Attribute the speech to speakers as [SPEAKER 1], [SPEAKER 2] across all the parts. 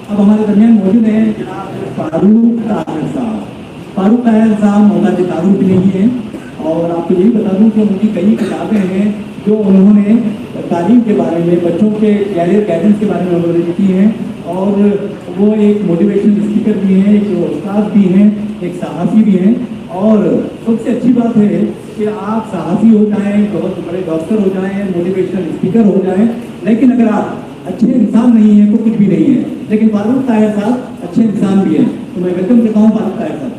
[SPEAKER 1] अब हमारे दरमियान मौजूद हैं जनाब फारूक ताहिर साहब। फारूक ताहिर साहब मोहताज तारुफ नहीं है, और आपको यही बता दूं कि उनकी कई किताबें हैं जो उन्होंने तालीम के बारे में, बच्चों के कैरियर गाइडेंस के बारे में उन्होंने लिखी हैं। और वो एक मोटिवेशनल स्पीकर भी हैं, एक उस्ताद भी हैं, एक सहाफ़ी भी हैं। और सबसे अच्छी बात है कि आप सहाफ़ी हो जाएं, बहुत बड़े डॉक्टर हो जाएं, मोटिवेशनल स्पीकर हो जाएं, लेकिन अगर आप अच्छे इंसान नहीं हैं तो कुछ भी नहीं है। लेकिन फारूक ताहिर साहब अच्छे इंसान भी हैं, तो मैं वेलकम करता हूँ फारूक ताहिर साहब।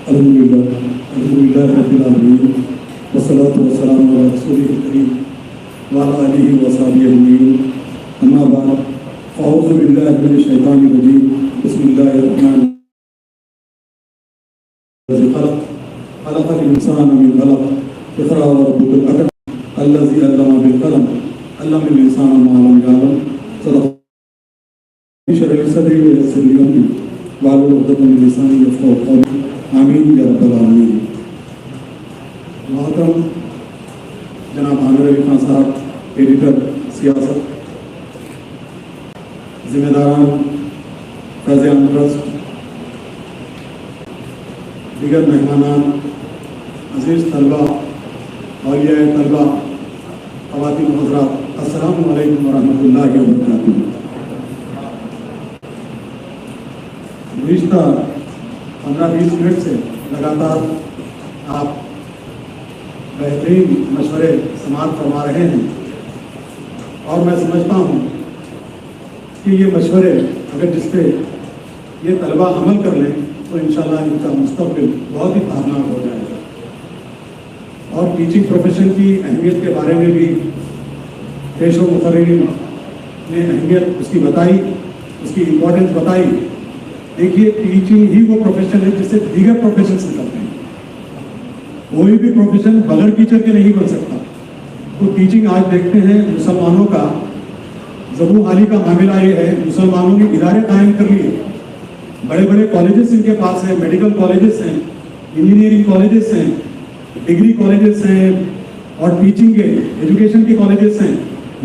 [SPEAKER 2] अल्हम्दुलिल्लाह रब्बिल आलमीन वस्सलातु वस्सलामु अला रसूलिल करीम व अला आलिहि व सहबिहि अजमईन। अम्मा बाद, अऊज़ु बिल्लाहि मिनश शैतानिर रजीम। बिस्मिल्लाहिर रहमानिर रहीम। खलक़ल इंसाना मिन अलक़ इक़रा व रब्बुकल अकरम अल्लज़ी अल्लमा बिल क़लम अल्लमल इंसाना मा लम यअलम। सदक़ शरह सदरी व यस्सिर ली अमरी वाहलुल उक़दतम मिन लिसानी यफ़क़हू क़ौली। आमीन या रब्बल आलमीन। मोहतरम जनाब आमिर अली खान साहब, एडिटर सियासत, जिम्मेदारान फैज़-ए-आम ट्रस्ट, दीगर मेहमानान, अज़ीज़ तलबा, औलिया तलबा, ख़वातीन हज़रात, अस्सलामु अलैकुम व रहमतुल्लाहि व बरकातुहू। गुज़िश्ता 15-20 मिनट से लगातार आप बेहतरीन मशवरे समाअत फरमा रहे हैं, और मैं समझता हूँ कि ये मशवरे अगर जिस पे ये तलबा अमल कर लें तो इंशाअल्लाह इनका मुस्तक़बिल बहुत ही खतरनाक हो जाएगा। और टीचिंग प्रोफेशन की अहमियत के बारे में भी पेश व मुक़र्रिरीन ने अहमियत उसकी बताई, उसकी इम्पोर्टेंस बताई। देखिए, टीचिंग ही वो प्रोफेशन है जिससे दीगर प्रोफेशन निकलते हैं। कोई भी प्रोफेशन बगैर टीचर के नहीं बन सकता। तो टीचिंग आज देखते हैं मुसलमानों का ज़बू हाली का मामला ये है, मुसलमानों ने इदारे कायम कर लिए, बड़े बड़े कॉलेजेस इनके पास हैं, मेडिकल कॉलेजेस हैं, इंजीनियरिंग कॉलेजेस हैं, डिग्री कॉलेजेस हैं, और टीचिंग के एजुकेशन के कॉलेजेस हैं,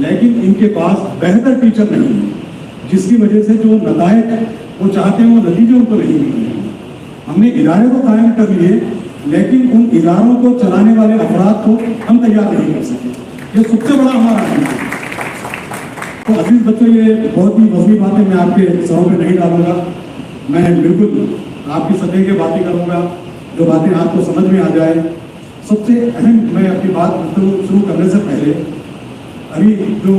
[SPEAKER 2] लेकिन इनके पास बेहतर टीचर नहीं है, जिसकी वजह से जो नतायज वो चाहते हैं वो नतीजे उनको नहीं मिल रहे हैं। हमने इदारे को कायम कर लिए, लेकिन उन इदारों को चलाने वाले अफराद को हम तैयार नहीं कर सके। ये सबसे बड़ा हमारा अहम है। तो अजीज बच्चों, ये बहुत ही वज़नी बातें मैं आपके सरों पे नहीं डालूंगा। मैं बिल्कुल आपकी सतह की बातें करूंगा, जो बातें आपको समझ में आ जाए। सबसे अहम, मैं अपनी बात शुरू करने से पहले अभी जो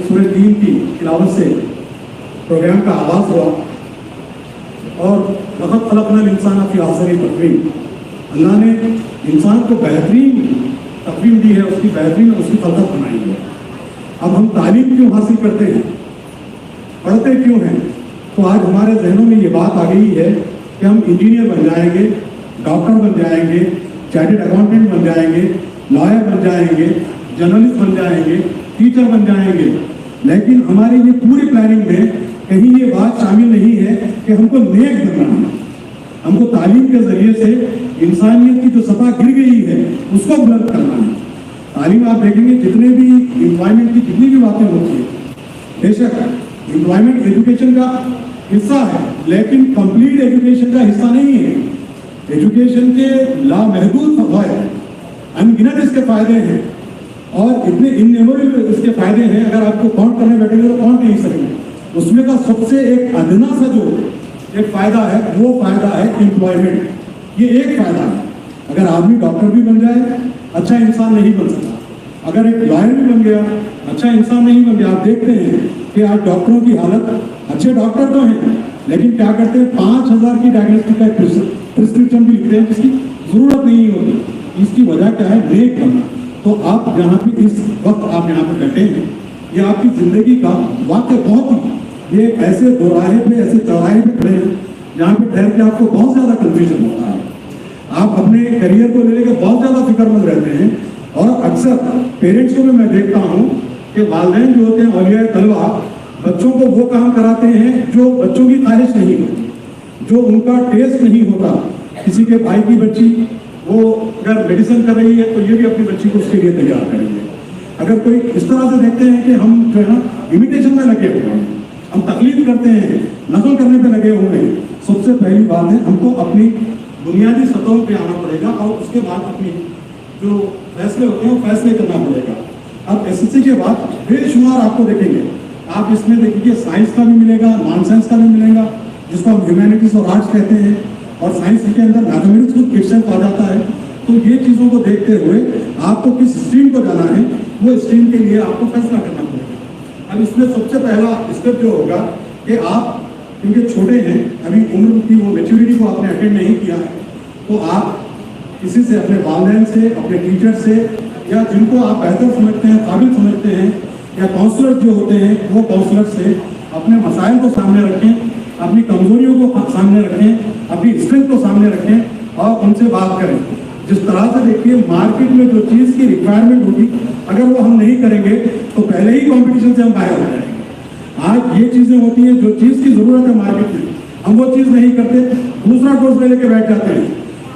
[SPEAKER 2] सूरह 3 की तिलावत से प्रोग्राम का आगाज़ हुआ, और लक़द ख़लक़नल इंसाना फ़ी अहसनि तक़वीम, अल्लाह ने इंसान को बेहतरीन तक़वीम दी है, उसकी बेहतरीन उसकी खलक़त बनाई है। अब हम तालीम क्यों हासिल करते हैं, पढ़ते क्यों हैं? तो आज हमारे जहनों में ये बात आ गई है कि हम इंजीनियर बन जाएंगे, डॉक्टर बन जाएंगे, चार्टर्ड अकाउंटेंट बन जाएंगे, लॉयर बन जाएंगे, जर्नलिस्ट बन जाएंगे, टीचर बन जाएंगे। लेकिन हमारी ये पूरी प्लानिंग में कहीं ये बात शामिल नहीं है कि हमको नेक बनना है। हमको तालीम के जरिए से इंसानियत की जो सतह गिर गई है उसको बुलंद करना है। तालीम आप देखेंगे जितने भी एम्प्लॉयमेंट की जितनी भी बातें होती है, बेशक एम्प्लॉयमेंट एजुकेशन का हिस्सा है, लेकिन कंप्लीट एजुकेशन का हिस्सा नहीं है। एजुकेशन के लामहदूद फ़वाइद, अनगिनत इसके फायदे हैं, और इतने इनमेमोरेबल इसके फायदे हैं, अगर आपको काउंट करने बैठेंगे तो काउंट नहीं सकेंगे। उसमें का सबसे एक अदना सा जो एक फायदा है, वो फायदा है एम्प्लॉयमेंट। ये एक फायदा है। अगर आदमी डॉक्टर भी बन जाए, अच्छा इंसान नहीं बन सकता। अगर एक लॉयर भी बन गया, अच्छा इंसान नहीं बन गया। आप देखते हैं कि आज डॉक्टरों की हालत, अच्छे डॉक्टर तो हैं, लेकिन क्या करते हैं, 5000 की डायग्नोस्टिक का प्रिस्क्रिप्शन भी लिखते हैं जिसकी जरूरत नहीं होती। इसकी वजह क्या है? नेक बनना। तो आप जहाँ पे इस वक्त आप यहाँ पे बैठे हैं, ये आपकी जिंदगी का वाकई बहुत ही, ये ऐसे दोराहे पे, ऐसे चौराहे पे खड़े हैं जहाँ पे ठहर के आपको बहुत ज्यादा कंफ्यूजन होता है। आप अपने करियर को लेकर बहुत ज्यादा फिक्रमंद रहते हैं, और अक्सर पेरेंट्स को भी मैं देखता हूँ कि वालिदैन जो होते हैं औलिया तलवा बच्चों को वो काम कराते हैं जो बच्चों की ख्वाहिश नहीं होती, जो उनका टेस्ट नहीं होता। किसी के भाई की बच्ची वो अगर मेडिसिन कर रही है तो ये भी अपनी बच्ची को उसके लिए तैयार करेंगे। अगर कोई इस तरह से देखते हैं कि हम जो है ना इमिटेशन में लगे हुए हैं, हम तकलीफ करते हैं, नकल करने पे लगे हुए हैं, सबसे पहली बात है हमको अपनी बुनियादी सतहों पे आना पड़ेगा और उसके बाद अपनी जो फैसले होते हैं वो फैसले करना पड़ेगा। अब एसएससी के बाद बेशुमार आपको देखेंगे, आप इसमें देखिए साइंस का भी मिलेगा, नॉन साइंस का भी मिलेगा, जिसको हम ह्यूमैनिटीज और आर्ट्स कहते हैं, और साइंस के अंदर मैथमेटिक्स को क्वेश्चन आ जाता है। तो ये चीज़ों को देखते हुए आपको किस स्ट्रीम को जाना है वो स्ट्रीम के लिए आपको फैसला करना पड़ेगा। अब इसमें सबसे पहला स्टेप जो होगा कि आप क्योंकि छोटे हैं, अभी उम्र की वो मेच्योरिटी को आपने अटेंड नहीं किया है, तो आप किसी से, अपने वालिदैन से, अपने टीचर से, या जिनको आप बेहतर समझते हैं, काबिल समझते हैं, या काउंसलर जो होते हैं वो काउंसलर से अपने मसाइल को सामने रखें, अपनी कमजोरियों को सामने रखें, अपनी स्ट्रेंथ को सामने रखें और उनसे बात करें। जिस तरह से देखिए मार्केट में जो चीज़ की रिक्वायरमेंट होगी अगर वो हम नहीं करेंगे तो पहले ही कंपटीशन से हम बाहर हो जाएंगे। आज ये चीज़ें होती हैं जो चीज़ की ज़रूरत है मार्केट में, हम वो चीज़ नहीं करते, दूसरा कोर्स ले लेके बैठ जाते हैं,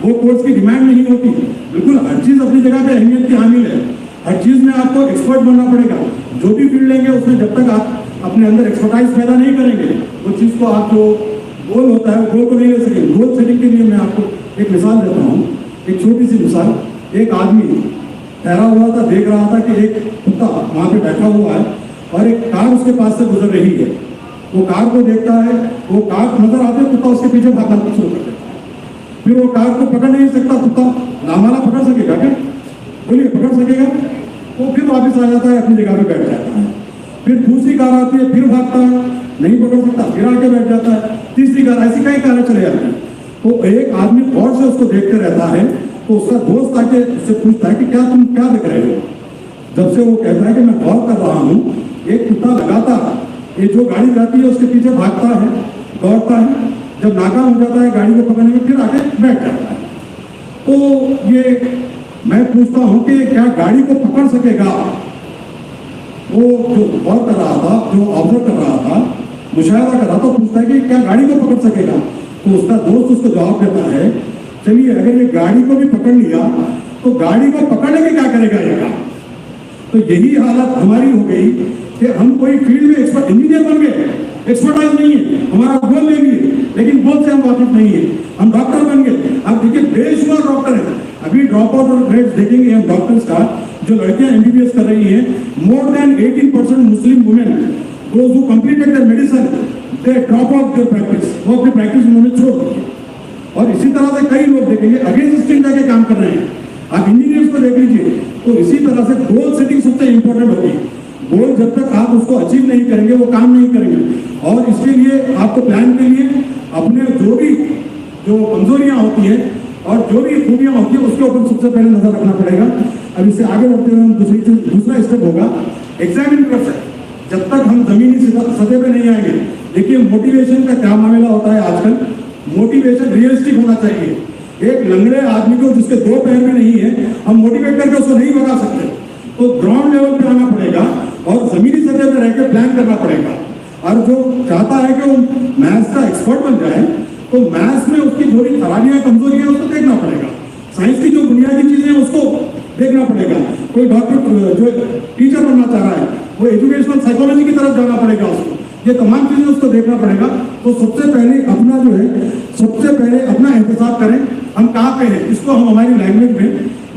[SPEAKER 2] वो कोर्स की डिमांड नहीं होती। बिल्कुल हर चीज़ अपनी जगह पे अहमियत की हामिल है, हर चीज़ में आपको एक्सपर्ट बनना पड़ेगा। जो भी फील्ड लेंगे उसमें जब तक आप अपने अंदर एक्सपर्टाइज पैदा नहीं करेंगे वो चीज़ को आप जो गोल होता है गोल को नहीं ले सकेंगे। गोल सेटिंग के लिए मैं आपको एक मिसाल देता हूँ, एक छोटी सी मिसाल। एक आदमी ठहरा हुआ था, देख रहा था कि एक कुत्ता वहाँ पे बैठा हुआ है और एक कार उसके पास से गुजर रही है। वो कार को देखता है, वो कार नजर आते कुत्ता उसके पीछे भागना शुरू कर देता है। फिर वो कार को पकड़ नहीं सकता, कुत्ता लामाला पकड़ सकेगा क्या? बोलिए, पकड़ सकेगा? वो फिर वापस आ जाता है, अपनी जगह पे बैठ जाता है। फिर दूसरी कार आती है, फिर भागता है, नहीं पकड़ सकता, फिर आके बैठ जाता है। तीसरी कार, ऐसी कई कारें चले जाती हैं। तो एक आदमी गौर से उसको देखते रहता है, तो उसका दोस्त आके उससे पूछता है कि क्या तुम क्या देख रहे हो? जब से वो कहता है कि मैं गौर कर रहा हूँ, एक कुत्ता लगातार ये जो गाड़ी जाती है उसके पीछे भागता है, दौड़ता है, जब नाकाम हो जाता है गाड़ी को पकड़ने में फिर आके बैठ जाता है। तो ये मैं पूछता हूँ कि क्या गाड़ी को पकड़ सकेगा? वो जो गौर कर रहा था, जो ऑब्जर्व कर रहा था, मुशाहिदा कर रहा था, पूछता है कि क्या गाड़ी को पकड़ सकेगा? तो उसका दोस्त उसको जवाब देता है, चलिए अगर ये गाड़ी को भी पकड़ लिया तो गाड़ी को पकड़ने के क्या करेगा ये काम? तो यही हालत हमारी हो गई कि हम कोई फील्ड में एक्सपर्ट, इंजीनियर बन गए, एक्सपर्टाइज नहीं है, हमारा गोल ले लिए, लेकिन गोल से हम वाकिफ नहीं है। हम डॉक्टर बन गए, अब देखिए बेशुमार डॉक्टर है। अभी ड्रॉप आउट रेट देखेंगे हम डॉक्टर्स का, जो लड़कियां एमबीबीएस कर रही हैं, more than 18% Muslim women those who completed their medicine they drop out their practice, वो अपनी प्रैक्टिस उन्होंने छोड़ दी। और इसी तरह से कई लोग देखेंगे अगेंस्ट स्ट्रीम जाके काम कर रहे हैं। आप इंजीनियर्स को देख लीजिए, तो इसी तरह से गोल सेटिंग सबसे इंपॉर्टेंट होती है। गोल जब तक आप उसको अचीव नहीं करेंगे वो काम नहीं करेंगे। और इसके लिए आपको प्लान के लिए अपने जो कमजोरियां होती हैं और जो भी खूबियां होती है उसके ऊपर सबसे पहले नजर रखना पड़ेगा। अब इससे आगे बढ़ते हुए हम दूसरा स्टेप होगा एग्जामिन प्रोसेस। जब तक हम जमीनी सतह पे नहीं आएंगे, देखिए मोटिवेशन का क्या मामला होता है आजकल। मोटिवेशन रियलिस्टिक होना चाहिए। एक लंगड़े आदमी को जिसके दो पैर में नहीं है, हम मोटिवेट करके उसको नहीं भगा सकते। तो ग्राउंड लेवल पे आना पड़ेगा और जमीनी सतह पे रहकर प्लान करना पड़ेगा। और जो चाहता है कि वो मैथ्स का एक्सपर्ट बन जाए, तो मैथ्स में उसकी थोड़ी खराबियां कमजोरियां उसको देखना पड़ेगा। साइंस की जो बुनियादी चीजें हैं उसको देखना पड़ेगा। कोई डॉक्टर जो टीचर बनना चाह रहा है, वो एजुकेशनल साइकोलॉजी की तरफ जाना पड़ेगा उसको। ये तमाम चीजें उसको देखना पड़ेगा। तो सबसे पहले अपना एहतसाब करें, हम कहाँ पे हैं। इसको हम हमारी लैंग्वेज में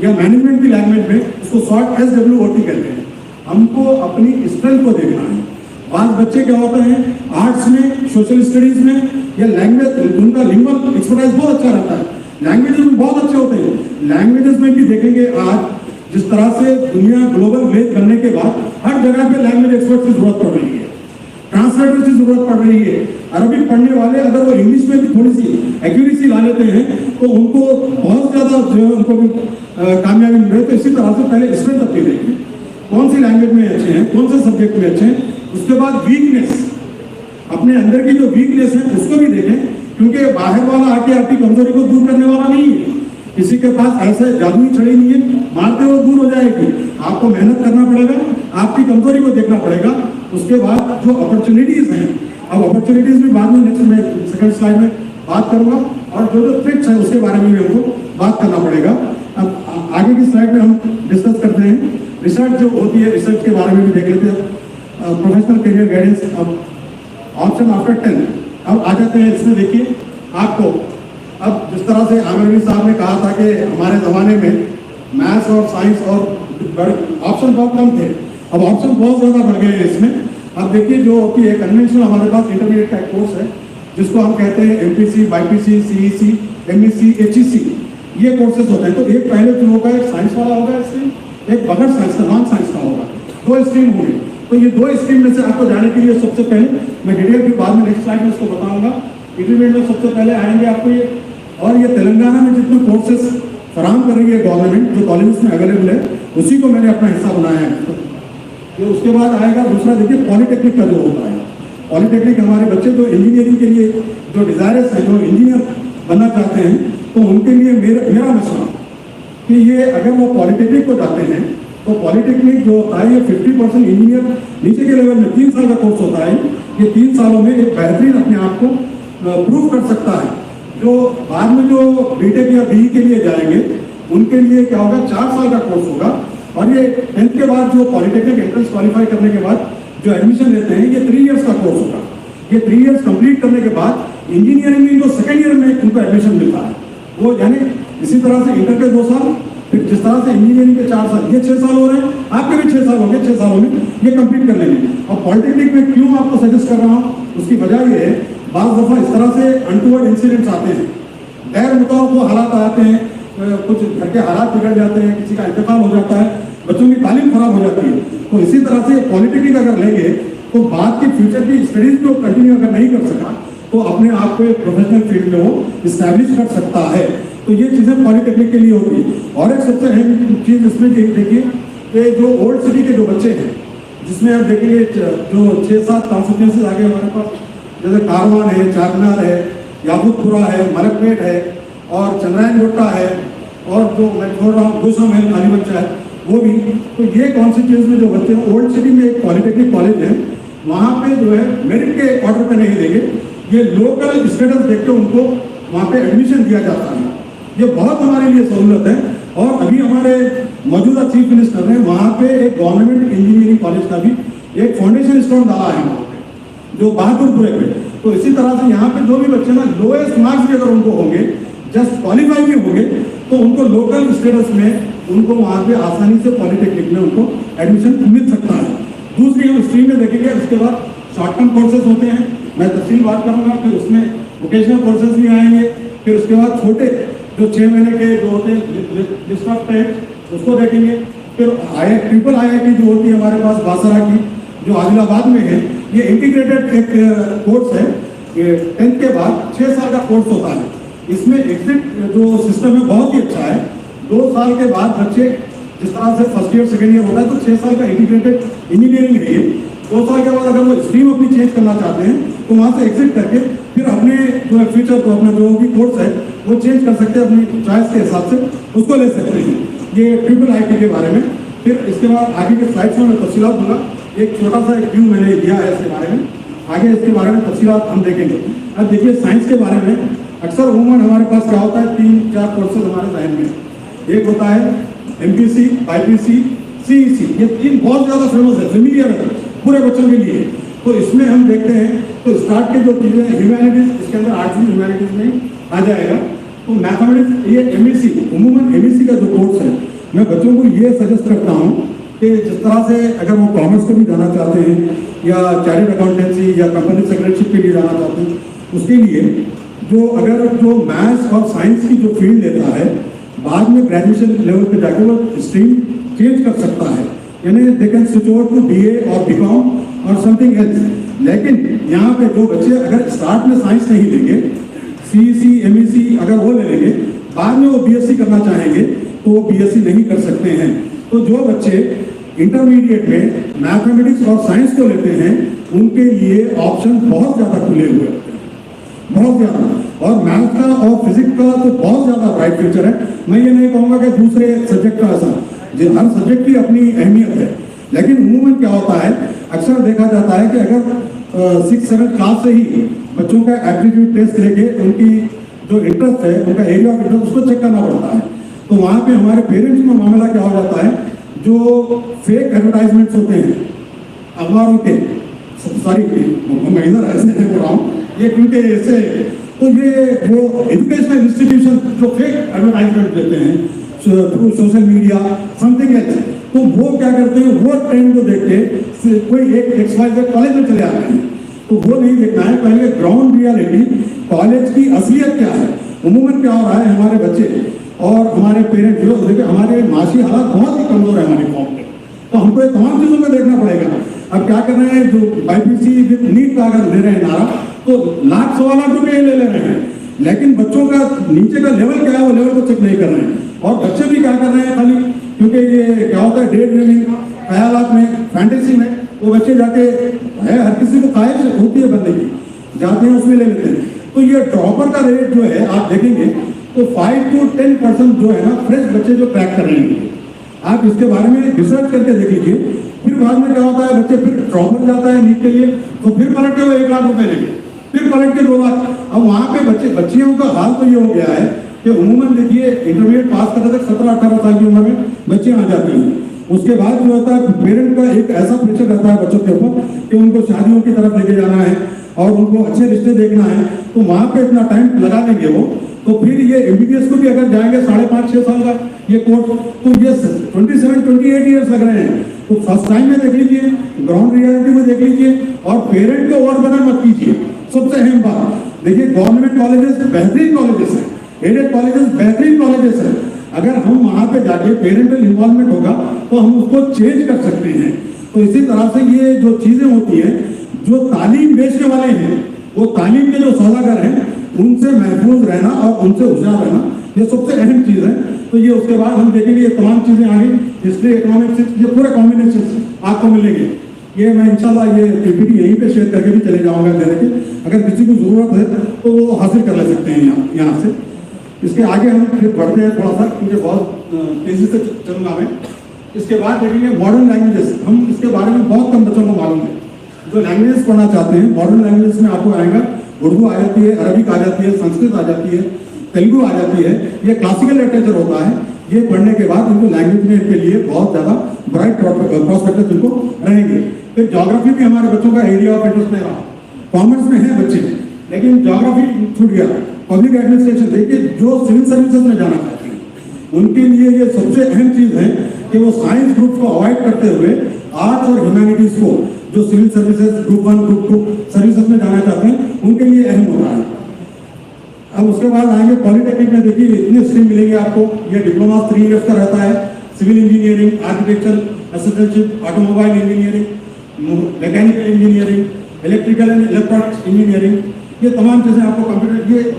[SPEAKER 2] या मैनेजमेंट की लैंग्वेज में इसको शॉर्ट SWOT कहते हैं। हमको अपनी स्ट्रेंथ को देखना है। आज बच्चे क्या होते हैं, आर्ट्स में, सोशल स्टडीज में या लैंग्वेज, उनका लिंगुअल एक्सपर्टाइज बहुत अच्छा रहता है, लैंग्वेजेस में बहुत अच्छे होते हैं। लैंग्वेजेस में भी देखेंगे आज जिस तरह से दुनिया ग्लोबल विलेज करने के बाद हर जगह पे लैंग्वेज एक्सपर्ट की जरूरत पड़ रही है, ट्रांसलेटर की जरूरत पड़ रही है। अरबिक पढ़ने वाले अगर वो इंग्लिश में भी थोड़ी सी एक्यूरेसी ला लेते हैं तो उनको बहुत ज्यादा जो है उनको भी कामयाबी मिल रही है। तो इसी तरह से पहले स्ट्रेंथ अपनी देखिए, कौन सी लैंग्वेज में अच्छे हैं, कौन से सब्जेक्ट में अच्छे हैं। उसके बाद वीकनेस, अपने अंदर की जो वीकनेस है उसको भी देखें, क्योंकि बाहर वाला आके आपकी कमजोरी को दूर करने वाला नहीं है। किसी के पास ऐसे जादुई छड़ी नहीं है, मारते हुए दूर हो जाएगी। आपको मेहनत करना पड़ेगा, आपकी कमजोरी को देखना पड़ेगा। उसके बाद जो अपॉर्चुनिटीज हैं, अब अपॉर्चुनिटीज भी बाद में नेक्स्ट में सेकंड स्लाइड में बात करूंगा, और जो थ्रेट्स है उसके बारे में भी हमको बात करना पड़ेगा। अब आगे की स्लाइड में हम डिस्कस करते हैं रिसर्च जो होती है, रिसर्च के बारे में भी देख लेते हैं। प्रोफेशनल करियर गाइडेंस, अब ऑप्शन आफ्टर 10 अब आ जाते हैं। इसमें देखिए आपको, अब जिस तरह से आमिर साहब ने कहा था कि हमारे ज़माने में मैथ्स और साइंस और ऑप्शन बहुत कम थे, अब ऑप्शन बहुत ज़्यादा बढ़ गए हैं इसमें। अब देखिए जो कि एक कन्वेंशनल हमारे पास इंटरमीडिएट का कोर्स है जिसको हम कहते हैं MPC, BiPC, CEC, MEC, HEC, ये कोर्सेज होते हैं। तो एक पहले जो होगा एक साइंस वाला होगा स्ट्रीम, एक बगैर साइंस का नॉन साइंस का होगा, दो स्ट्रीम होंगे। तो ये दो स्ट्रीम में से आपको जाने के लिए सबसे पहले मैं डिटेल के बाद में नेक्स्ट स्लाइड में उसको बताऊंगा। इंटरमीडिएट में सबसे पहले आएंगे आपको ये, और ये तेलंगाना में जितने कोर्सेज फराहम कर रही है गवर्नमेंट, जो कॉलेज में अवेलेबल है, उसी को मैंने अपना हिस्सा बनाया है। तो उसके बाद आएगा दूसरा, देखिए पॉलिटेक्निक का जो होता है। पॉलिटेक्निक हमारे बच्चे जो इंजीनियरिंग के लिए जो डिजायरस है, जो इंजीनियर बनना चाहते हैं, तो उनके लिए मेरा मशवरा कि ये अगर वो पॉलिटेक्निक को जाते हैं तो पॉलिटेक्निक जो होता है ये 50% इंजीनियर नीचे के लेवल में 3 साल का कोर्स होता है। ये 3 सालों में एक बेहतरीन अपने आप को प्रूव कर सकता है। जो बाद में जो बीटेक या बीई के लिए जाएंगे उनके लिए क्या होगा, 4 साल का कोर्स होगा। और ये 10th के बाद जो पॉलिटेक्निक एंट्रेंस क्वालिफाई करने के बाद जो एडमिशन लेते हैं, ये 3 इयर्स का कोर्स होगा। ये 3 इयर्स कंप्लीट करने के बाद इंजीनियरिंग में जो सेकेंड ईयर में उनको एडमिशन मिलता है, वो यानी इसी तरह से इंटर के 2 साल, फिर जिस तरह से इंजीनियरिंग के 4 साल, ये 6 साल हो रहे हैं, आपके भी 6 साल होंगे। 6 सालों में ये कंप्लीट कर लेंगे। और पॉलिटेक्निक में क्यों आपको सजेस्ट कर रहा हूँ, उसकी वजह ये है, बाज़ दफ़ा इस तरह से अनटूवर्ड इंसिडेंट्स आते हैं, गैर मुताबिक हालात आते हैं, कुछ घर के हालात बिगड़ जाते हैं, किसी का इंतकाल हो जाता है, बच्चों की तालीम खराब हो जाती है। तो इसी तरह से पॉलिटेक्निक अगर लेंगे तो बाद की फ्यूचर की स्टडीज को कंटिन्यू अगर नहीं कर सका तो अपने आप को एक प्रोफेशनल फील्ड में वो इस्टेब्लिश कर सकता है। तो ये चीज़ें पॉलिटेक्निक के लिए होती है। और एक सबसे अहम चीज़ इसमें देखिए कि जो ओल्ड सिटी के जो बच्चे हैं, जिसमें आप देखेंगे जो 6-7 कॉन्स्टिट्यूंसीज आगे हमारे पास, जैसे कारवान है, चारमीनार है, याकूबपुरा है, मलकपेट है, और चंद्रायन गुट्टा है, और जो मैं छोड़ रहा हूँ दूसरा महल खाली बच्चा है वो भी। तो ये कॉन्स्टिट्यूंसी में जो बच्चे, ओल्ड सिटी में एक पॉलिटेक्निक कॉलेज है, वहाँ पे जो है मेरिट के ऑर्डर पे नहीं देंगे, ये लोकल स्टेटस देख के उनको वहाँ पे एडमिशन दिया जाता है। ये बहुत हमारे लिए सहूलत है। और अभी हमारे मौजूदा चीफ मिनिस्टर ने वहाँ पे एक गवर्नमेंट इंजीनियरिंग कॉलेज का भी एक फाउंडेशन स्टोन डाला है वहाँ पे, जो बहादुरपुरे पे। तो इसी तरह से यहाँ पे जो भी बच्चे ना लोएस्ट मार्क्स भी अगर उनको होंगे, जस्ट क्वालिफाई भी होंगे, तो उनको लोकल स्टेटस में उनको वहाँ पे आसानी से पॉलिटेक्निक में उनको एडमिशन मिल सकता है। दूसरी हम स्ट्रीम में देखेंगे, उसके बाद शॉर्ट टर्म कोर्सेज होते हैं, मैं तफसील बात करूँगा। फिर उसमें वोकेशनल कोर्सेज भी आएंगे। फिर उसके बाद छोटे जो 6 महीने के जो होते हैं लिस्ट ऑफ टेस्ट, उसको देखेंगे। फिर ट्रिपल IIT जो होती है हमारे पास बासरा की, जो आदिलाबाद में है, ये इंटीग्रेटेड एक कोर्स है। ये 10th के बाद 6 साल का कोर्स होता है। इसमें एग्जिट जो सिस्टम है बहुत ही अच्छा है। 2 साल के बाद बच्चे जिस तरह से फर्स्ट ईयर सेकेंड ईयर होता है, तो 6 साल का इंटीग्रेटेड इंजीनियरिंग है ये। 2 साल के बाद अगर वो स्ट्रीम अपनी चेंज करना चाहते हैं तो वहाँ से एग्जिट करके फिर अपने जो फ्यूचर को, अपना जो भी कोर्स है वो चेंज कर सकते हैं, अपनी चॉइस के हिसाब से उसको ले सकते हैं। ये ट्रिपल IIT के बारे में। फिर इसके बाद आगे के स्लाइड्स में मैं तफसीलात दूंगा। एक छोटा सा एक व्यू मैंने दिया है इसके बारे में, आगे इसके बारे में तफसीलात हम देखेंगे। अब देखिए साइंस के बारे में अक्सर उमूमन हमारे पास क्या होता है, 3-4 कोर्सेज हमारे जहन में। एक होता है MPC, BPC, CEC, ये 3 बहुत ज़्यादा फेमस है, फेमिलियर है पूरे बच्चों के लिए। तो इसमें हम देखते हैं तो स्टार्ट के जो चीज़ें ह्यूमैनिटीज़, इसके अंदर आर्ट्स भी ह्यूमैनिटीज़ में आ जाएगा। तो मैथमेटिक्स, ये MEC, उमूमन MEC का जो कोर्स है, मैं बच्चों को ये सजेस्ट करता हूँ कि जिस तरह से अगर वो कॉमर्स को भी जाना चाहते हैं या चार्टर्ड अकाउंटेंसी या कंपनी सेक्रेटरीशिप के लिए जाना चाहते हैं, उसके लिए जो मैथ्स और साइंस की जो फील्ड लेता है, बाद में ग्रेजुएशन लेवल पे जाकर वो स्ट्रीम चेंज कर सकता है। यानी they can switch over to BA और BCom और समथिंग एल्स। लेकिन यहाँ पे जो बच्चे अगर स्टार्ट में साइंस नहीं लेंगे, CEC, MEC अगर वो ले लेंगे, बाद में वो BSc करना चाहेंगे तो वो BSc नहीं कर सकते हैं। तो जो बच्चे इंटरमीडिएट में मैथमेटिक्स और साइंस को लेते हैं, उनके लिए ऑप्शन बहुत ज़्यादा खुले हुए होते हैं, बहुत ज़्यादा। और मैथ का और फिजिक्स का तो बहुत ज़्यादा ब्राइट फ्यूचर है। मैं ये नहीं कहूँगा कि दूसरे सब्जेक्ट का ऐसा, हर सब्जेक्ट की अपनी अहमियत है। लेकिन उमूमन क्या होता है, अक्सर देखा जाता है कि अगर 6-7 क्लास से ही बच्चों का एप्टीट्यूड टेस्ट लेके उनकी जो इंटरेस्ट है, उनका एरिया ऑफ इंटरेस्ट, उसको चेक करना पड़ता है। तो वहाँ पे हमारे पेरेंट्स में मामला क्या हो जाता है, जो फेक एडवर्टाइजमेंट्स होते हैं अखबारों के, सॉरी मैं इधर ऐसे नहीं बोल रहा हूँ, ये क्योंकि ऐसे, तो ये वो एजुकेशनल इंस्टीट्यूशन जो फेक एडवर्टाइजमेंट देते हैं through social media something else, तो वो क्या करते हैं, वो ट्रेंड को देख के कोई एक XYZ कॉलेज में चले आते हैं। तो वो नहीं देखना है, पहले ग्राउंड रियलिटी कॉलेज की असलियत क्या है, उमूमन क्या हो रहा है। हमारे बच्चे और हमारे पेरेंट्स जो देखिए, हमारे माशी हालात बहुत ही कमजोर है हमारे कौम के, तो हमको ये तमाम चीज़ों में देखना पड़ेगा। अब क्या कर रहे हैं, जो BPC विद नीट का अगर दे रहे हैं नारा, तो लाख 1.25 लाख रुपए ले रहे हैं, लेकिन बच्चों का नीचे का लेवल क्या है, वो लेवल को चेक नहीं कर रहे हैं। और बच्चे भी क्या कर रहे हैं, खाली क्योंकि ये क्या होता है, डे ड्रीमिंग, ख्यालात में, फैंटेसी में, वो बच्चे जाके है, हर किसी को ख्वाहिश होती है बनने की, जाते हैं उसमें ले लेते हैं। तो ये ड्रॉपर का रेट जो है आप देखेंगे तो 5 to 10% जो है ना, फ्रेश बच्चे जो क्रैक कर रहे हैं, आप इसके बारे में रिसर्च करके देख लीजिए। फिर बाद में क्या होता है, बच्चे फिर ड्रॉपर जाता है नीट के लिए, तो फिर पलट के वो 1 लाख रुपए लेंगे, फिर पलट के 2 लाख। अब वहाँ पे बच्चियों का हाल तो ये हो गया है कि उमूमन देखिए, इंटरमीडिएट पास करने तक 17-18 साल की उम्र में बच्चे आ जाते हैं। उसके बाद जो होता है, पेरेंट का एक ऐसा प्रेशर रहता है बच्चों के ऊपर कि उनको शादियों की तरफ लेके जाना है और उनको अच्छे रिश्ते देखना है, तो वहाँ पे इतना टाइम लगा देंगे वो। तो फिर ये MBBS को भी अगर जाएंगे 5.5-6 साल का ये कोर्स, तो ये 27-28 ईयर्स लग रहे हैं। तो फर्स्ट टाइम में देख लीजिए, ग्राउंड रियलिटी में देख लीजिए, और पेरेंट को और बदल मत कीजिए। सबसे अहम बात देखिए, गवर्नमेंट कॉलेजेस बेहतरीन कॉलेजेस हैं, एडेड कॉलेजेस बेहतरीन कॉलेजेस हैं। अगर हम वहाँ पे जाके पेरेंटल इन्वॉल्वमेंट होगा तो हम उसको चेंज कर सकते हैं। तो इसी तरह से ये जो चीज़ें होती हैं, जो तालीम बेचने वाले हैं, वो तालीम के जो सौदागर हैं, उनसे महफूज रहना और उनसे होशियार रहना, ये सबसे अहम चीज़ है। तो ये उसके बाद हम देखेंगे ये तमाम चीज़ें आगे, हिस्ट्री, इकोनॉमिक्स, ये पूरे कॉम्बिनेशन आपको मिलेंगे। ये मैं इंशाल्लाह ये PPT यहीं पे शेयर करके भी चले जाऊँगा देने के, अगर किसी को ज़रूरत है तो वो हासिल कर ले सकते हैं यहाँ से। इसके आगे हम फिर बढ़ते हैं थोड़ा सा, क्योंकि बहुत तेज़ी से चलूँगा मैं। इसके बाद देखेंगे मॉडर्न लैंग्वेजेस, हम इसके बारे में बहुत कम बच्चों को मालूम है। जो लैंग्वेजेस पढ़ना चाहते हैं, मॉडर्न लैंग्वेजेस में आपको आएगा, उर्दू आ जाती है, अरबिक आ जाती है, संस्कृत आ जाती है, तेलुगु आ जाती है। ये क्लासिकल लिटरेचर होता है। ये पढ़ने के बाद इनको लैंग्वेज में इनके लिए बहुत ज़्यादा ब्राइट प्रॉस्पेक्ट्स इनको रहेंगे। फिर ज्योग्राफी भी हमारे बच्चों का एरिया ऑफ इंटरेस्ट में रहा। कॉमर्स में है बच्चे, लेकिन ज्योग्राफी छूट गया। पब्लिक एडमिनिस्ट्रेशन देखिए, जो सिविल सर्विसेज में जाना चाहते हैं उनके लिए ये सबसे अहम चीज़ है कि वो साइंस ग्रुप को अवॉइड करते हुए आर्ट्स और ह्यूमैनिटीज को, जो civil services group 1 group 2 services में जाना चाहते हैं, उनके लिए अहम होता है। अब उसके बाद आएंगे पॉलिटेक्निक में, देखिए इतने स्ट्रीम मिलेंगे आपको। ये डिप्लोमा 3 ईयर्स का रहता है, civil engineering, architecture, assistantship, automobile engineering, mechanical engineering, electrical and electronics engineering, ये तमाम चीज़ें आपको कंप्यूटर, ये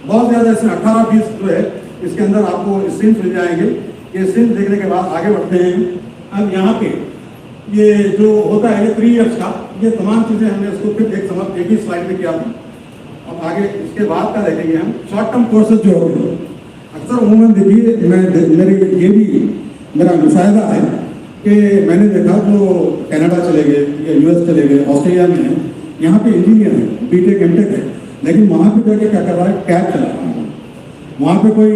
[SPEAKER 2] बहुत ज़्यादा इसमें 18-20 जो है इसके अंदर आपको स्ट्रीम्स मिल जाएंगे। ये स्ट्रीम्स देखने के बाद आगे बढ़ते हैं। अब यहाँ पे ये जो होता है 3 ईयर्स का, ये तमाम चीज़ें हमने उसको फिर एक ही स्लाइड में किया था। अब आगे इसके बाद का देखेंगे हम शॉर्ट टर्म कोर्सेज जो होते हैं। अक्सर उमूमन देखिए, मेरी ये भी मेरा मुशाहिदा है कि मैंने देखा जो कनाडा चले गए या US चले गए, ऑस्ट्रेलिया में है, यहाँ पे इंजीनियर है, BTech MTech है, लेकिन वहाँ पे जाके क्या कर रहा है, कैब चला रहा है। वहाँ पे कोई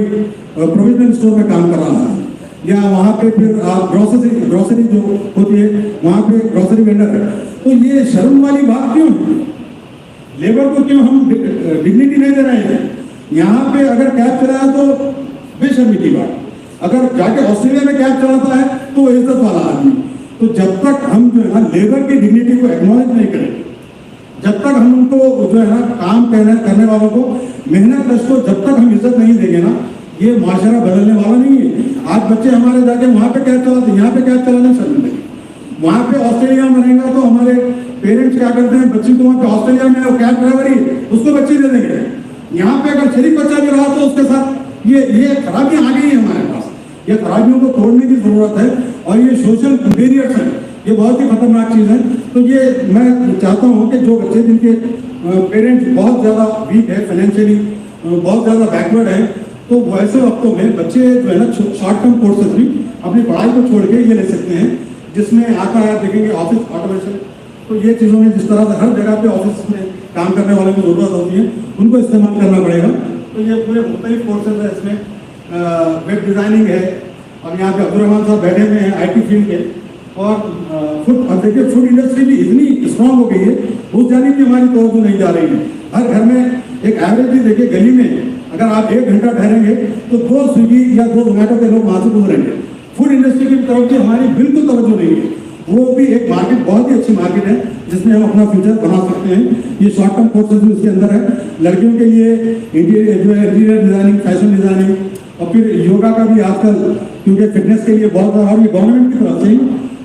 [SPEAKER 2] प्रोविजनल स्टोर में काम कर रहा है, या वहाँ पे फिर आप ग्रोसरी जो होती है वहाँ पे ग्रोसरी वेंडर है। तो ये शर्म वाली बात क्यों है? लेबर को क्यों हम डिग्निटी नहीं दे रहे हैं? यहाँ पे अगर कैब चलाया तो बेशर्मी की बात, अगर जाके ऑस्ट्रेलिया में कैब चलाता है तो इज्जत वाला आदमी। तो जब तक हम जो है ना लेबर की डिग्निटी को एक्नॉलेज नहीं करेंगे, जब तक हम उनको जो है ना काम करने वालों को, मेहनत कश को जब तक हम इज्जत नहीं देंगे ना, ये माशरा बदलने वाला नहीं है। आज बच्चे हमारे जाके वहाँ पे कैब चलाते, यहाँ पे कैब चलाने शर्मिंदगी। वहाँ पे ऑस्ट्रेलिया में रहेगा तो हमारे पेरेंट्स क्या करते हैं, बच्चे को वहाँ पे ऑस्ट्रेलिया में वो कैब ड्राइवर ही उसको बच्चे दे देंगे। यहाँ पे अगर शरीफ बच्चा भी रहा तो उसके साथ ये खराबियाँ आ गई है हमारे पास। ये खराबियों को तोड़ने की जरूरत है, और ये सोशल बैरियर्स है, ये बहुत ही खतरनाक चीज़ है। तो ये मैं चाहता हूँ कि जो बच्चे जिनके पेरेंट्स बहुत ज़्यादा वीक है, फाइनेंशियली बहुत ज़्यादा बैकवर्ड है, तो वैसे वक्तों में बच्चे जो है ना शॉर्ट टर्म कोर्सेज भी अपनी पढ़ाई को छोड़ के ये ले सकते हैं। जिसमें आता है देखेंगे ऑफिस ऑटोमेशन। तो ये चीज़ों में जिस तरह से हर जगह पे ऑफिस में काम करने वालों की ज़रूरत होती है, उनको इस्तेमाल करना पड़ेगा। तो ये पूरे मुख्तलिफ कोर्सेज है इसमें। वेब डिज़ाइनिंग है, और यहाँ पे अब्दुल रहमान साहब बैठे हुए हैं IT फील्ड के। और अब देखिए फूड इंडस्ट्री भी इतनी स्ट्रांग हो गई है, उस जानिब भी हमारी तवज्जो नहीं जा रही है। हर घर में एक एवरेज भी देखिए, गली में अगर आप 1 घंटा ठहरेंगे तो 2 स्विगी या 2 जोमेटो के लोग वहाँ से गुजरेंगे। फूड इंडस्ट्री की तरफ भी हमारी बिल्कुल तवज्जो नहीं है। वो भी एक मार्केट, बहुत ही अच्छी मार्केट है, जिसमें हम अपना फ्यूचर बना सकते हैं। ये शॉर्ट टर्म कोर्सेज भी उसके अंदर है। लड़कियों के लिए इंटीरियर जो है, इंटीरियर डिजाइनिंग, फैशन डिजाइनिंग, और फिर योगा का भी आजकल, क्योंकि फिटनेस के लिए बहुत सारा, और ये गवर्नमेंट की तरफ से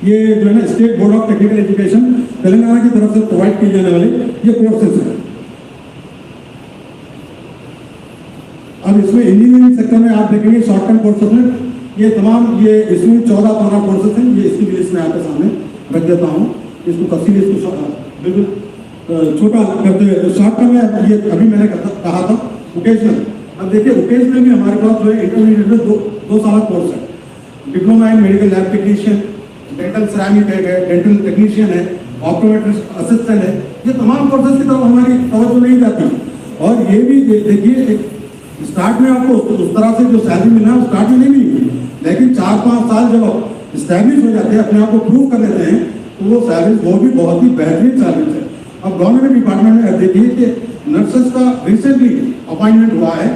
[SPEAKER 2] ये जो है ना, state board of technical education Telangana की तरफ से प्रोवाइड किए जाने वाले ये कोर्सेज हैं। अब इसमें इंजीनियरिंग सेक्टर में आप देखेंगे शॉर्ट टर्म कोर्सेज में ये तमाम, ये इसमें 14-15 कोर्सेज हैं। ये इसकी भी लिस्ट में आपके सामने रख देता हूँ। इसको तफसील, इसको बिल्कुल छोटा करते हुए शॉर्ट टर्म में ये अभी मैंने कहा था वोकेशनल। अब देखिए वोकेशनल में हमारे पास जो है इंटरमीडिएट में 2 साल कोर्स है। Diploma in medical lab technician, dental ceramic है, डेंटल टेक्नीशियन है, ऑप्टोमेट्रिस्ट असिस्टेंट है। ये तमाम कोर्सेज की तरफ हमारी तवज्जो नहीं जाती। और ये भी देखिए, स्टार्ट में आपको उस तरह से जो सैलरी मिलना है स्टार्ट में नहीं मिलेगी, लेकिन 4-5 साल जब आप इस्टेब्लिश हो जाते हैं, अपने आप को प्रूव कर लेते हैं, तो वो सैलरीज, वो भी बहुत ही बेहतरीन सैलरीज है। अब गवर्नमेंट डिपार्टमेंट में देखिए कि नर्सेज का रिसेंटली अपॉइंटमेंट हुआ है।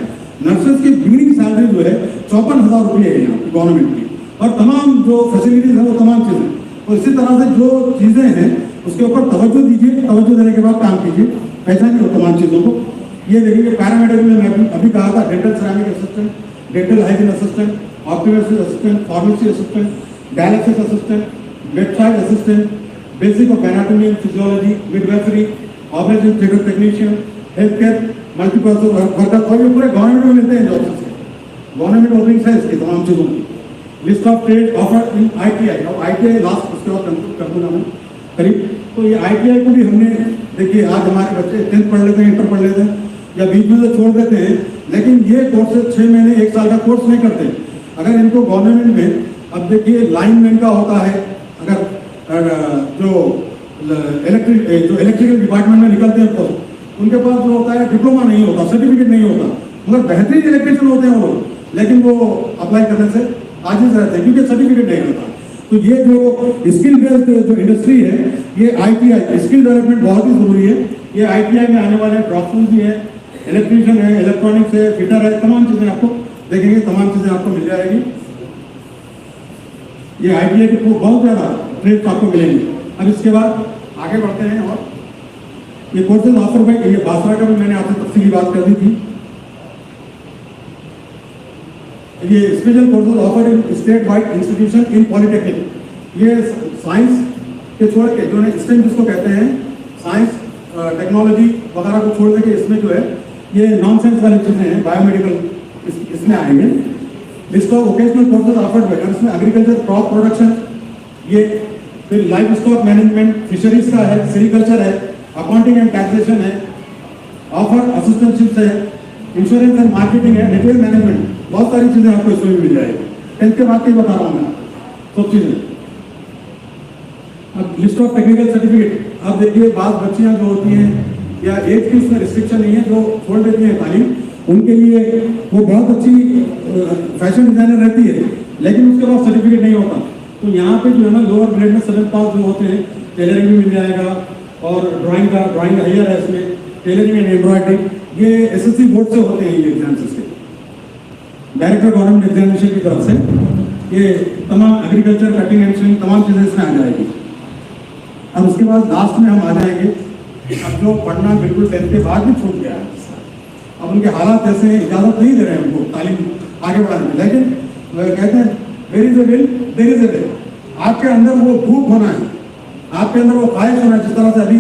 [SPEAKER 2] नर्सेज की बिगिनिंग सैलरी जो है 54,000 रुपये है यहाँ की गवर्नमेंट की, और तमाम जो फैसिलिटीज है वो तमाम चीज़ें। तो इसी तरह से जो चीज़ें हैं उसके ऊपर तवज्जो दीजिए, तवज्जो देने के बाद काम कीजिए, ऐसा नहीं हो तमाम चीज़ों को। ये देखिए पैरामेडिकल में मैं अभी कहा था, dental ceramic assistant, dental hygiene assistant, optometrist assistant, pharmacy assistant, dialysis assistant, bedside assistant, basic of anatomy and physiology, midwifery, operation theatre technician, health care multipurpose worker, और ये पूरे गवर्नमेंट में मिलते हैं जॉब्स के। गवर्नमेंट ओपनिंग है इसकी तमाम चीज़ों की। List of trade offer in ITI, और ITI लास्ट उसके बाद कर दूंगा मैं करीब। तो ये ITI को भी हमने, देखिए आज हमारे बच्चे 10th पढ़ लेते हैं, इंटर पढ़ लेते हैं, या बीच में से छोड़ देते हैं, लेकिन ये कोर्सेज 6 महीने 1 साल का कोर्स नहीं करते। अगर इनको गवर्नमेंट में, अब देखिए लाइनमैन का होता है, अगर जो इलेक्ट्रिकल डिपार्टमेंट में निकलते हैं पोस्ट, उनके पास जो होता है डिप्लोमा नहीं होता, सर्टिफिकेट नहीं होता, मगर बेहतरीन इलेक्ट्रिशियन होते हैं वो लोग, लेकिन वो अप्लाई करने से आजिज रहते हैं क्योंकि सर्टिफिकेट नहीं होता। तो ये जो स्किल बेस्ड जो इंडस्ट्री है, ये ITI स्किल डेवलपमेंट बहुत ही जरूरी है। ये ITI में आने वाले ड्रॉपमेन भी है, इलेक्ट्रीशियन है, इलेक्ट्रॉनिक्स है, फिटर है, तमाम चीज़ें आपको देखेंगे, तमाम चीज़ें आपको मिल जाएगी। ये ITI के बहुत ज़्यादा ट्रेड्स आपको मिलेंगे। अब इसके बाद आगे बढ़ते हैं, और ये कोर्सेज ऑफर में, ये बासरा का भी मैंने आपसे तफसीली बात कर दी थी। ये special courses offer in state wide institution in polytechnic. ये साइंस के छोड़ के, जो है स्टेम जिसको कहते हैं, साइंस टेक्नोलॉजी वगैरह को छोड़ के इसमें जो है ये नॉनसेंस वाली चीज़ें हैं, बायोमेडिकल इसमें आएंगे। List of vocational courses offered by, इसमें एग्रीकल्चर क्रॉप प्रोडक्शन, ये फिर लाइफ स्टॉक मैनेजमेंट, फिशरीज का है, सेरिकल्चर है, अकाउंटिंग एंड टैक्सेशन है, ऑफर असिस्टेंटशिप है, इंश्योरेंस एंड मार्केटिंग है, रिटेल मैनेजमेंट, बहुत सारी चीज़ें आपको इसमें भी मिल जाएगी। 10th के बाद ही बता रहा हूँ मैं सब चीज़ें। अब लिस्ट ऑफ टेक्निकल सर्टिफिकेट, अब देखिए बात बच्चियाँ जो होती हैं या एज की उसमें रिस्ट्रिक्शन नहीं है, जो छोड़ देती हैं तालीम, उनके लिए वो बहुत अच्छी फैशन डिजाइनर रहती है, लेकिन उसके बाद सर्टिफिकेट नहीं होता। तो यहाँ पे जो है ना लोअर ग्रेड में 7th पास जो होते हैं, टेलरिंग भी मिल जाएगा, और ड्राइंग हायर है इसमें, टेलरिंग एंड एम्ब्रॉयडरी, ये SSC बोर्ड से होते हैं ये एग्जाम्स इसके, डायरेक्टर गवर्नमेंट एग्जामिनेशन की तरफ से। ये तमाम एग्रीकल्चर, कटिंग एंड स्विंग, तमाम चीज़ें इसमें आ जाएगी। अब उसके बाद लास्ट में हम आ जाएंगे, अब जो पढ़ना बिल्कुल 10th के बाद भी छूट गया है, अब उनके हालात जैसे इजाज़त नहीं दे रहे हैं उनको तालीम आगे बढ़ाने में, लेकिन कहते हैं there is a will there is a way. आपके अंदर वो भूख होना है, आपके अंदर वो ख्वाहिश होना है। जिस तरह से अभी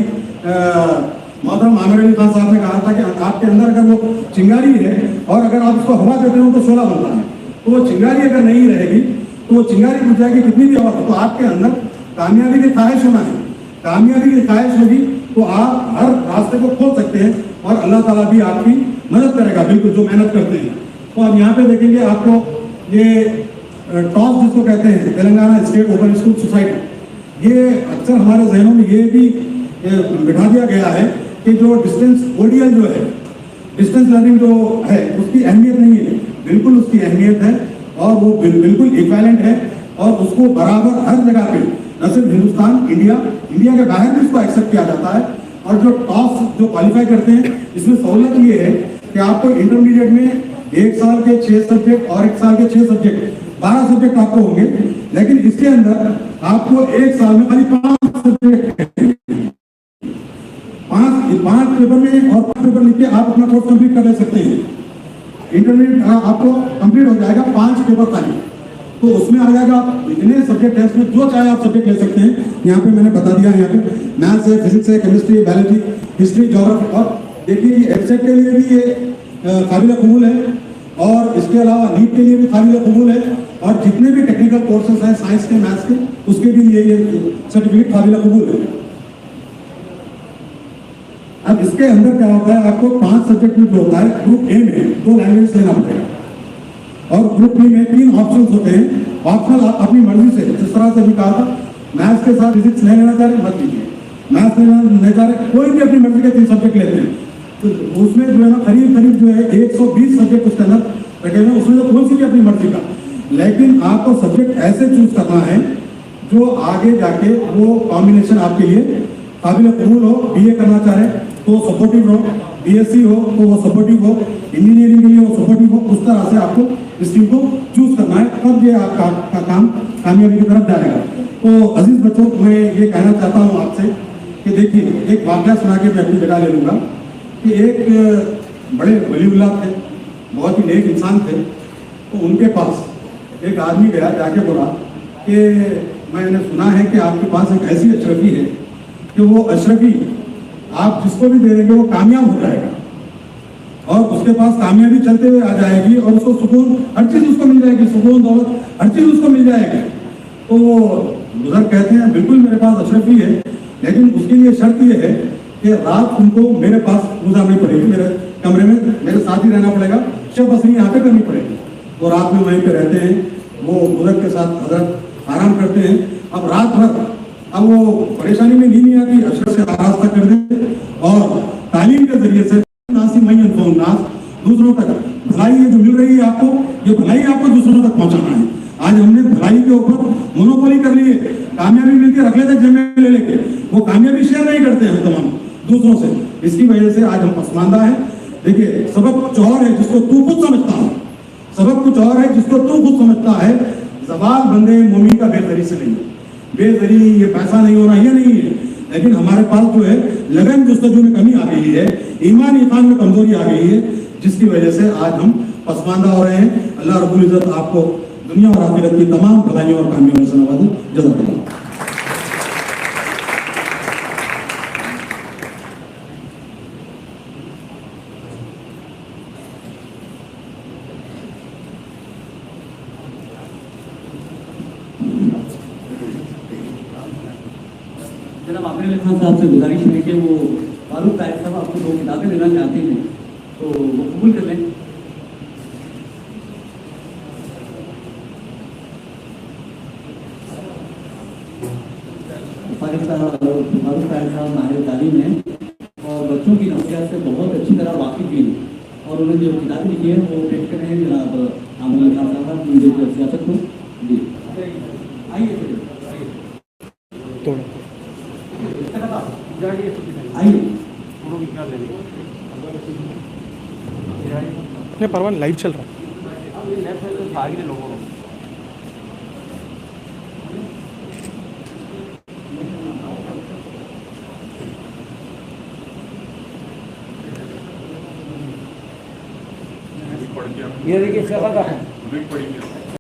[SPEAKER 2] मोहतरम आमिर अली खान साहब ने कहा था कि आपके अंदर अगर वो चिंगारी है और अगर आप उसको हवा देते हो तो शोला बनता है, तो वो चिंगारी अगर नहीं रहेगी तो वो चिंगारी बुझ जाएगी, कितनी भी हवा। तो आपके अंदर कामयाबी की ख्वाहिश होना है, कामयाबी की ख्वाहिश होगी तो आप हर रास्ते को खोल सकते हैं और अल्लाह ताला भी आपकी मदद करेगा, बिल्कुल जो मेहनत करते हैं। तो अब यहाँ पे देखेंगे आपको ये टॉस जिसको कहते हैं, Telangana state open school society, ये अक्सर हमारे जहनों में ये भी बिठा दिया गया है कि जो डिस्टेंस ओडीएल जो है, डिस्टेंस लर्निंग जो है, उसकी अहमियत नहीं है। बिल्कुल उसकी अहमियत है और वो बिल्कुल इक्विवेलेंट है और उसको बराबर हर जगह पे, न सिर्फ हिंदुस्तान, इंडिया के बाहर भी उसको एक्सेप्ट किया जाता है। और जो टॉस जो क्वालिफाई करते हैं, इसमें सहूलियत ये है कि आपको इंटरमीडिएट में 1 साल के 6 सब्जेक्ट और 1 साल के 6 सब्जेक्ट, 12 सब्जेक्ट आपको होंगे, लेकिन इसके अंदर आपको 1 साल में खाली 5 सब्जेक्ट, 5 पेपर में और 5 पेपर लिख के आप अपना कोर्स कंप्लीट कर ले सकते हैं। इंटरमीडिएट आपको कंप्लीट हो जाएगा 5 पेपर खाली, तो उसमें आ जाएगा इतने सब्जेक्ट है, उसमें जो चाहे आप सब्जेक्ट ले सकते हैं। यहाँ पे मैंने बता दिया, यहाँ पे मैथ्स है, फिजिक्स है, केमिस्ट्री, बायोलॉजी, हिस्ट्री, ज्योग्राफी। और देखिए ये एफसेट के लिए भी ये काबिल कबूल है और इसके अलावा नीट के लिए भी काबिल कबूल है और जितने भी टेक्निकल कोर्सेज हैं साइंस के, मैथ्स के, उसके भी लिए ये सर्टिफिकेट काबिल कबूल है। अब इसके अंदर क्या होता है, आपको 5 सब्जेक्ट में जो होता है, ग्रुप ए में 2 लैंग्वेज लेना पड़ेगा और ग्रुप बी में 3 ऑप्शन होते हैं। ऑप्शनल आप अपनी मर्जी से, जिस तरह से भी कहा था, मैथ्स के साथ फिजिक्स नहीं लेना चाह रहे मत लीजिए, मैथ्स नहीं चाह रहे, कोई भी अपनी मर्जी के 3 सब्जेक्ट लेते हैं। तो उसमें जो है ना करीब जो है 120 सब्जेक्ट उसके अंदर बैठे हुए, उसमें तो कौन सी भी अपनी मर्जी का, लेकिन आपको सब्जेक्ट ऐसे चूज करना है जो आगे जाके वो कॉम्बिनेशन आपके लिए काबिल कबूल हो। बीए करना चाह रहे तो सपोर्टिव हो, बीएससी हो तो वो सपोर्टिव हो, इंजीनियरिंग के लिए वो सपोर्टिव हो। उस तरह से आपको स्ट्रीम को चूज करना है, तब ये आपका काम कामयाबी की तरफ जाएगा। तो अजीज बच्चों, मैं ये कहना चाहता हूँ आपसे कि देखिए, एक वाक़या सुना के मैं अपनी जगह ले लूँगा कि एक बड़े वलीउल्लाह थे, बहुत ही नेक इंसान थे। तो उनके पास एक आदमी गया, जाके बोला कि मैंने सुना है कि आपके पास एक ऐसी अशरफी है कि वो अशरफी आप जिसको भी दे देंगे वो कामयाब हो जाएगा और उसके पास कामयाबी चलते हुए आ जाएगी और उसको सुकून, हर चीज़ उसको मिल जाएगी, सुकून, दौलत, हर चीज़ उसको मिल जाएगी। तो वो बुजुर्ग कहते हैं, बिल्कुल मेरे पास अशरफी है, लेकिन उसके लिए शर्त ये है कि रात उनको मेरे पास गुजारनी पड़ेगी, मेरे कमरे में मेरे साथ ही रहना पड़ेगा, शब बसरी यहाँ पे करनी पड़ेगी। तो रात में वहीं पे रहते हैं, वो बुजुर्ग के साथ हजरत आराम करते हैं। अब रात भर अब वो परेशानी में नहीं आती, अशरफ से आरास्ता कर दे और तालीम के जरिए से दूसरों तक भलाई ये जो मिल रही है आपको, ये भलाई आपको दूसरों तक पहुंचाना है। आज हमने भलाई के ऊपर मोनोपोली कर ली है, कामयाबी मिलकर रख लेते जमे ले लेके, वो कामयाबी शेयर नहीं करते हैं तमाम दूसरों से। इसकी वजह से आज हम पसमानदा है। देखिए, सबक कुछ और है जिसको तू खुद समझता है, सबक कुछ और है जिसको तू खुद समझता है। जवाल बंदे मोमिन का बेहतरी से नहीं, बेहतरी ये पैसा नहीं होना ये नहीं है, लेकिन हमारे पास जो है लगन जुस्तजू में कमी आ गई है, ईमान में कमजोरी आ गई है, जिसकी वजह से आज हम पसमानदा हो रहे हैं। अल्लाह रब्बुल इज्जत आपको दुनिया और आखिरत की तमाम भलाइयों और कामयाबियों से नवाजे। जज़ाकल्लाह।
[SPEAKER 1] जनाब आमिर खान साहब से गुजारिश है कि वो फारूक ताहिर साहब आपको 2 किताबें देना चाहते हैं, तो वो कबूल कर लें। फारूक ताहिर साहब माहिर तालीम हैं और बच्चों की नफसियात से बहुत अच्छी तरह वाकिफ भी हैं और उन्होंने जो किताबें लिखी है वो पेश कर रहे हैं जनाब आमिर खान साहब मुझे सियासत को। जी आइए
[SPEAKER 3] नहीं परवान लाइव चल रहा है।
[SPEAKER 4] ये देखिए